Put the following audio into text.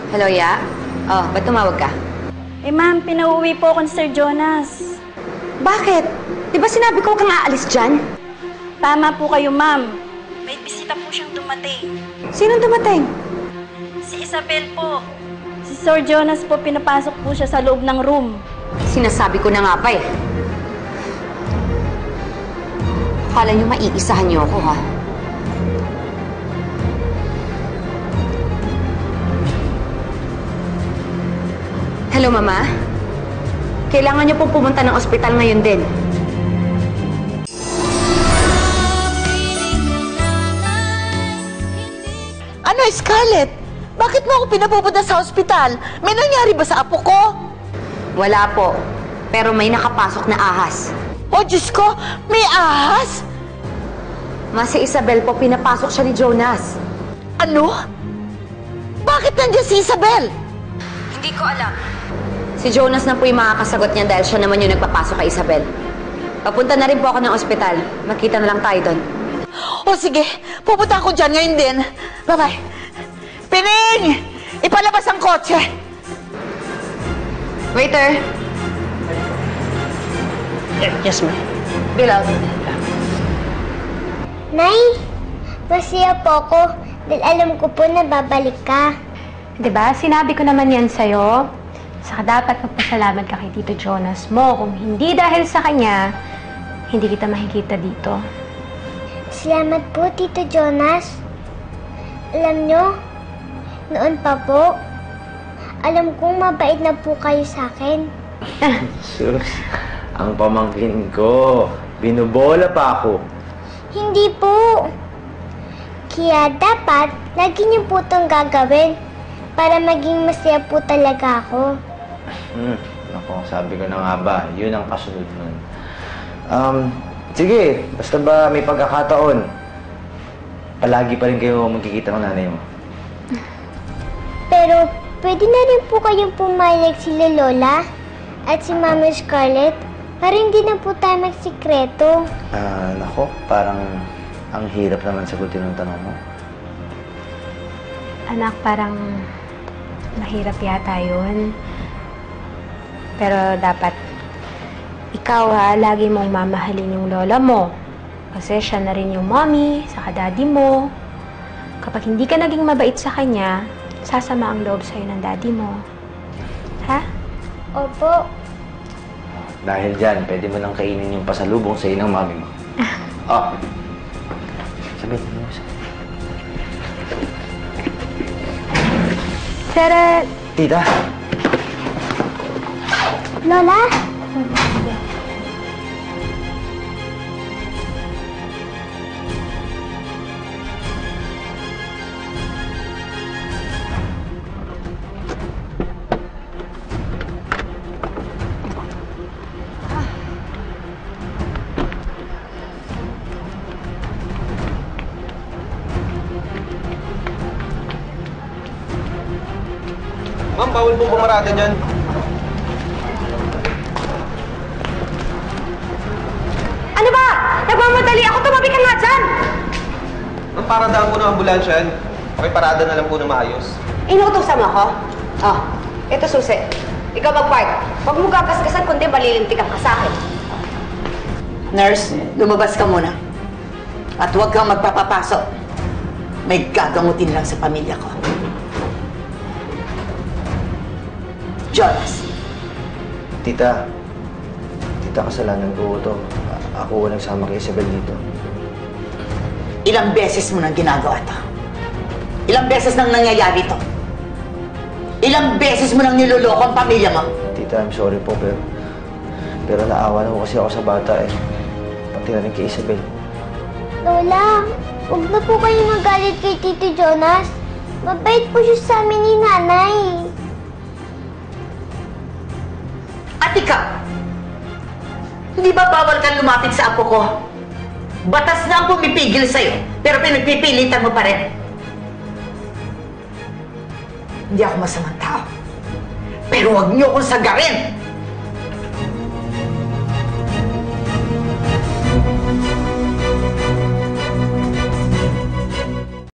Hello, Ya? Oh, ba't tumawag ka? Eh, ma'am, pinauwi po ako ni Sir Jonas. Bakit? Di ba sinabi ko kang aalis dyan? Tama po kayo, ma'am. May bisita po siyang dumating. Sinong dumating? Si Isabel po. Si Sir Jonas po, pinapasok po siya sa loob ng room. Sinasabi ko na nga ba eh. Akala niyo maiisahan niyo ako, ha? Hello, Mama? Kailangan niyo pong pumunta ng ospital ngayon din. Ano, Scarlett? Bakit mo ako pinapupunta sa ospital? May nangyari ba sa apo ko? Wala po. Pero may nakapasok na ahas. Oh, Diyos ko! May ahas! Si Isabel po, pinapasok siya ni Jonas. Ano? Bakit nandiyan si Isabel? Hindi ko alam. Si Jonas na po yung makakasagot niya dahil siya naman yung nagpapasok kay Isabel. Papunta na rin po ako ng ospital. Makita na lang tayo doon. O sige, pupunta ako dyan ngayon din. Bye-bye. Pining! Ipalabas ang kotse! Waiter! Yes, ma'am. Bill out. Nay, masaya po ako dahil alam ko po na babalik ka. Diba? Sinabi ko naman yan sa'yo. Saka dapat magpasalamat ka kay Tito Jonas mo. Kung hindi dahil sa kanya, hindi kita makikita dito. Salamat po, Tito Jonas. Alam nyo, noon pa po, alam kong mabait na po kayo sa akin. Sus, ang pamangkin ko. Binubola pa ako. Hindi po. Kaya dapat, lagi niyo po itong gagawin para maging masaya po talaga ako. Ako, sabi ko na nga ba, yun ang kasunod nun. Sige, basta ba may pagkakataon, palagi pa rin kayo magkikita ng nanay mo. Pero, pwede na rin po kayong pumayag sila Lola at si Mama Scarlett para hindi na po tayo magsikreto. Nako, parang ang hirap naman sagutin ng tanong mo. Anak, parang mahirap yata yun. Pero dapat ikaw lagi mong mamahalin yung lola mo. Kasi siya na rin yung mommy, saka daddy mo. Kapag hindi ka naging mabait sa kanya, sasama ang loob sa'yo ng daddy mo. Ha? Opo. Dahil dyan, pwede mo nang kainin yung pasalubong sa'yo ng mami mo. Sabihin mo siya. Sarah! Tita! Lola? Ma'am, bawal po bumarada dyan. Ano ba? Nagmamadali ako. Tumabi ka nga dyan! Ma'am, paradaan po ng ambulansya yan. Okay, parada na lang po na maayos. Inuutosan mo ako? Ito susi. Ikaw mag-park. Huwag mo gagasgasan kundi malilintikan ka sa akin. Nurse, lumabas ka muna. At huwag kang magpapapasok. May gagamutin lang sa pamilya ko. Jonas. Tita, kasalanan ko ito. Ako nagsama kay Isabel dito. Ilang beses mo nang ginagawa ito? Ilang beses nang nangyayari ito? Ilang beses mo nang niloloko ang pamilya mo? Tita, I'm sorry po, pero naawa na ko kasi ako sa bata eh. Pati na rin kay Isabel. Lola, huwag na po kayo magalit kay Tito Jonas. Mabait po siya sa amin ni Nanay. At ikaw, hindi ba bawal kang lumapit sa apo ko? Batas na ang pumipigil sa'yo, pero pinagpipilitan mo pa rin. Hindi ako masamang tao. Pero huwag niyo akong sagarin!